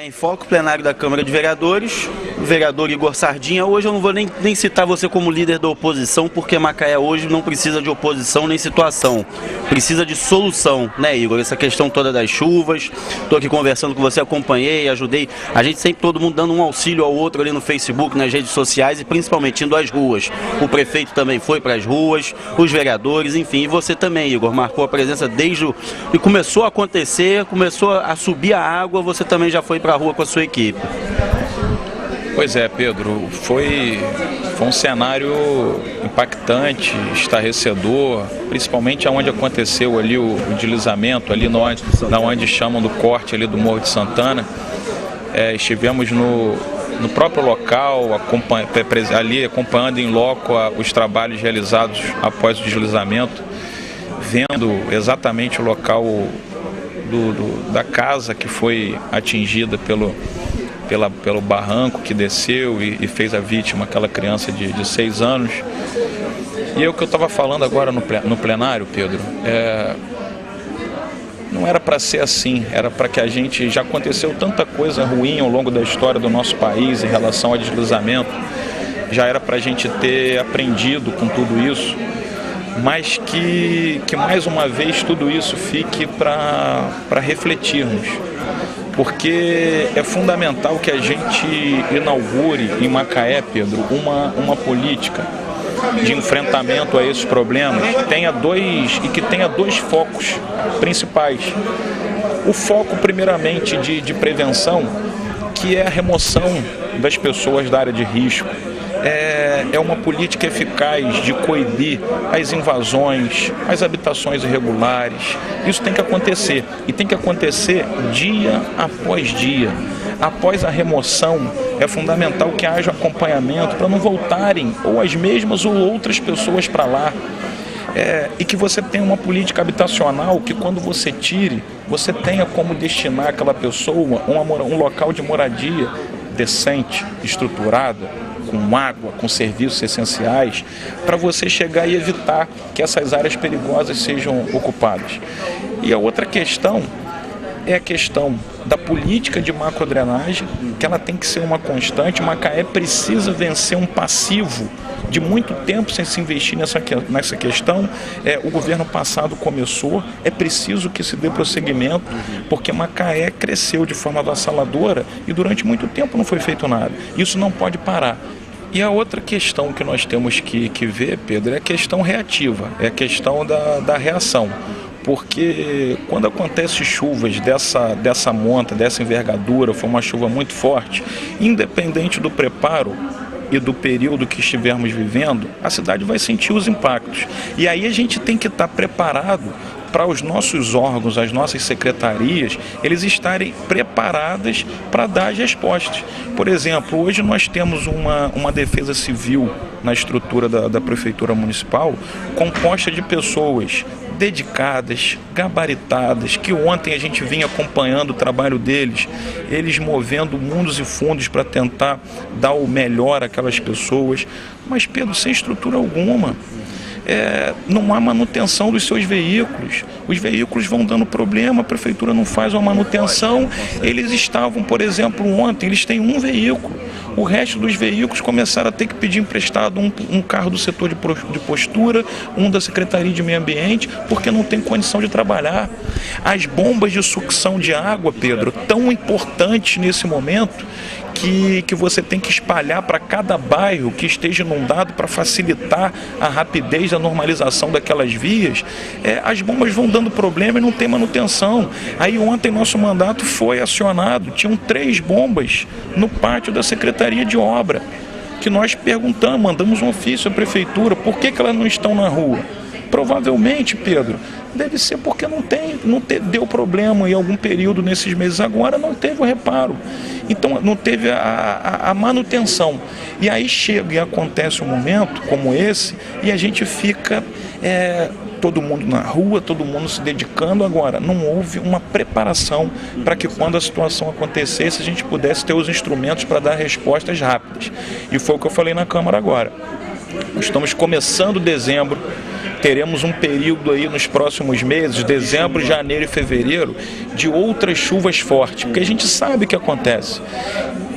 Macaé em Foco, plenário da Câmara de Vereadores, o vereador Igor Sardinha. Hoje eu não vou nem citar você como líder da oposição, porque Macaé hoje não precisa de oposição nem situação, precisa de solução, né, Igor? Essa questão toda das chuvas, estou aqui conversando com você, acompanhei, ajudei, a gente sempre, todo mundo dando um auxílio ao outro ali no Facebook, nas redes sociais e principalmente indo às ruas. O prefeito também foi para as ruas, os vereadores, enfim, e você também, Igor, marcou a presença desde e começou a acontecer, começou a subir a água, você também já foi para a rua com a sua equipe. Pois é, Pedro, foi um cenário impactante, estarrecedor, principalmente onde aconteceu ali o deslizamento, ali onde chamam do corte ali do Morro de Santana. Estivemos no próprio local, ali acompanhando em loco os trabalhos realizados após o deslizamento, vendo exatamente o local da casa que foi atingida pelo barranco que desceu e fez a vítima, aquela criança de 6 anos. E é o que eu estava falando agora no plenário, Pedro, não era para ser assim, era para que a gente, já aconteceu tanta coisa ruim ao longo da história do nosso país em relação ao deslizamento, já era para a gente ter aprendido com tudo isso, mas que mais uma vez tudo isso fique para refletirmos, porque é fundamental que a gente inaugure em Macaé, Pedro, uma política de enfrentamento a esses problemas que tenha dois focos principais. O foco, primeiramente, de prevenção, que é a remoção das pessoas da área de risco. É uma política eficaz de coibir as invasões, as habitações irregulares. Isso tem que acontecer, e tem que acontecer dia após dia. Após a remoção, é fundamental que haja acompanhamento para não voltarem ou as mesmas ou outras pessoas para lá. E que você tenha uma política habitacional que, quando você tire, você tenha como destinar aquela pessoa um local de moradia decente, estruturada, com água, com serviços essenciais, para você chegar e evitar que essas áreas perigosas sejam ocupadas. E a outra questão é a questão da política de macrodrenagem, que ela tem que ser uma constante. Macaé precisa vencer um passivo de muito tempo sem se investir nessa questão. O governo passado começou, é preciso que se dê prosseguimento, porque Macaé cresceu de forma avassaladora e durante muito tempo não foi feito nada. Isso não pode parar. E a outra questão que nós temos que ver, Pedro, é a questão reativa, é a questão da reação. Porque quando acontecem chuvas dessa monta, dessa envergadura, foi uma chuva muito forte, independente do preparo e do período que estivermos vivendo, a cidade vai sentir os impactos. E aí a gente tem que estar preparado para os nossos órgãos, as nossas secretarias, eles estarem preparadas para dar as respostas. Por exemplo, hoje nós temos uma defesa civil na estrutura da Prefeitura Municipal, composta de pessoas dedicadas, gabaritadas, que ontem a gente vinha acompanhando o trabalho deles, eles movendo mundos e fundos para tentar dar o melhor àquelas pessoas, mas, Pedro, sem estrutura alguma. Não há manutenção dos seus veículos, os veículos vão dando problema, a prefeitura não faz uma manutenção. Eles estavam, por exemplo, ontem, eles têm um veículo, o resto dos veículos começaram a ter que pedir emprestado um carro do setor de postura, um da Secretaria de Meio Ambiente, porque não tem condição de trabalhar. As bombas de sucção de água, Pedro, tão importantes nesse momento, que você tem que espalhar para cada bairro que esteja inundado para facilitar a rapidez da normalização daquelas vias. As bombas vão dando problema e não tem manutenção. Aí ontem nosso mandato foi acionado, tinham 3 bombas no pátio da Secretaria de Obra, que nós perguntamos, mandamos um ofício à prefeitura, por que elas não estão na rua? Provavelmente, Pedro, deve ser porque deu problema em algum período nesses meses agora, não teve o reparo. Então não teve a manutenção. E aí chega e acontece um momento como esse e a gente fica todo mundo na rua, todo mundo se dedicando. Agora, não houve uma preparação para que, quando a situação acontecesse, a gente pudesse ter os instrumentos para dar respostas rápidas. E foi o que eu falei na Câmara agora. Nós estamos começando dezembro, teremos um período aí nos próximos meses, dezembro, janeiro e fevereiro, de outras chuvas fortes, porque a gente sabe o que acontece.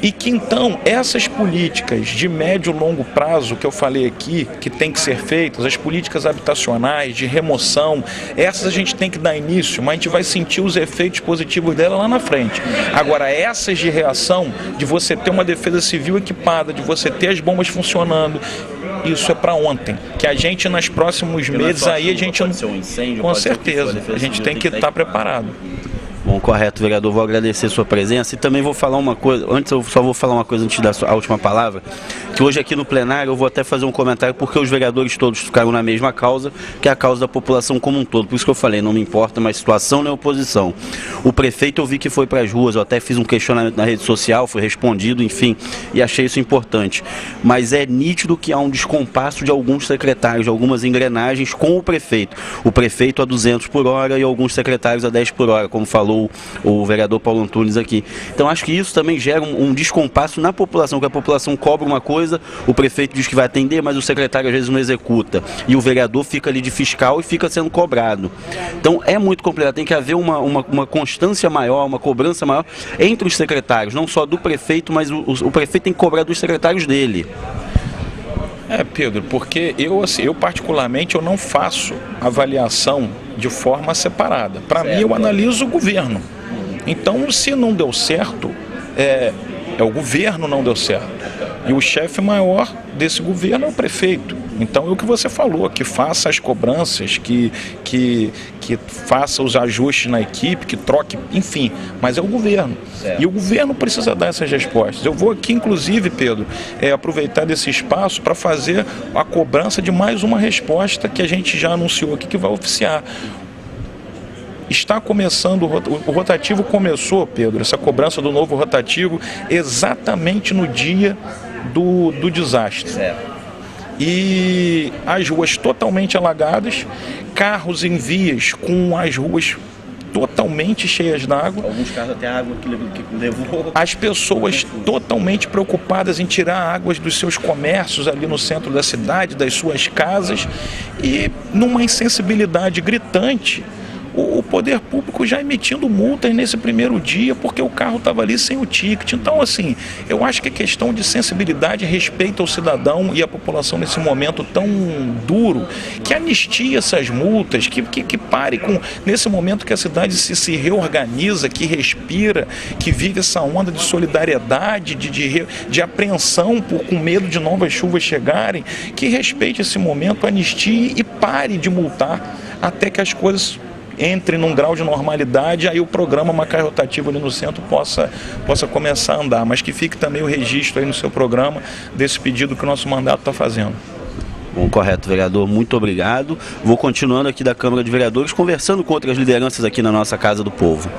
E que então essas políticas de médio e longo prazo que eu falei aqui, que tem que ser feitas, as políticas habitacionais, de remoção, essas a gente tem que dar início, mas a gente vai sentir os efeitos positivos dela lá na frente. Agora, essas de reação, de você ter uma defesa civil equipada, de você ter as bombas funcionando, isso é para ontem. Que a gente, nos próximos meses, aí a gente... Pode ser um incêndio, com certeza, a gente tem que estar preparado. Bom, correto, vereador. Vou agradecer a sua presença e também vou falar uma coisa, antes eu só vou falar uma coisa antes da a última palavra, que hoje aqui no plenário eu vou até fazer um comentário porque os vereadores todos ficaram na mesma causa, que é a causa da população como um todo. Por isso que eu falei, não me importa mais situação nem oposição. O prefeito eu vi que foi para as ruas, eu até fiz um questionamento na rede social, foi respondido, enfim, e achei isso importante. Mas é nítido que há um descompasso de alguns secretários, de algumas engrenagens com o prefeito. O prefeito a 200 por hora e alguns secretários a 10 por hora, como falou o vereador Paulo Antunes aqui. Então acho que isso também gera um descompasso na população, que a população cobra uma coisa, o prefeito diz que vai atender, mas o secretário às vezes não executa. E o vereador fica ali de fiscal e fica sendo cobrado. Então é muito complicado, tem que haver uma constância maior, uma cobrança maior entre os secretários, não só do prefeito, mas o prefeito tem que cobrar dos secretários dele. Pedro, porque eu particularmente eu não faço avaliação de forma separada. Para mim, eu analiso o governo. Então, se não deu certo, o governo não deu certo. E o chefe maior desse governo é o prefeito. Então é o que você falou, que faça as cobranças, que faça os ajustes na equipe, que troque, enfim, mas é o governo. Certo. E o governo precisa dar essas respostas. Eu vou aqui, inclusive, Pedro, aproveitar desse espaço para fazer a cobrança de mais uma resposta que a gente já anunciou aqui que vai oficiar. Está começando, o rotativo começou, Pedro, essa cobrança do novo rotativo exatamente no dia do desastre. Certo. E as ruas totalmente alagadas, carros em vias com as ruas totalmente cheias d'água. Alguns carros até a água que levou. As pessoas totalmente preocupadas em tirar águas dos seus comércios ali no centro da cidade, das suas casas, e numa insensibilidade gritante, o poder público já emitindo multas nesse primeiro dia porque o carro estava ali sem o ticket. Então, assim, eu acho que é questão de sensibilidade e respeito ao cidadão e à população nesse momento tão duro, que anistie essas multas, que pare com, nesse momento que a cidade se reorganiza, que respira, que vive essa onda de solidariedade, de apreensão com medo de novas chuvas chegarem, que respeite esse momento, anistie e pare de multar até que as coisas entre num grau de normalidade, aí o programa Macaé Rotativo ali no centro possa começar a andar, mas que fique também o registro aí no seu programa desse pedido que o nosso mandato está fazendo. Bom, correto, vereador, muito obrigado. Vou continuando aqui da Câmara de Vereadores, conversando com outras lideranças aqui na nossa Casa do Povo.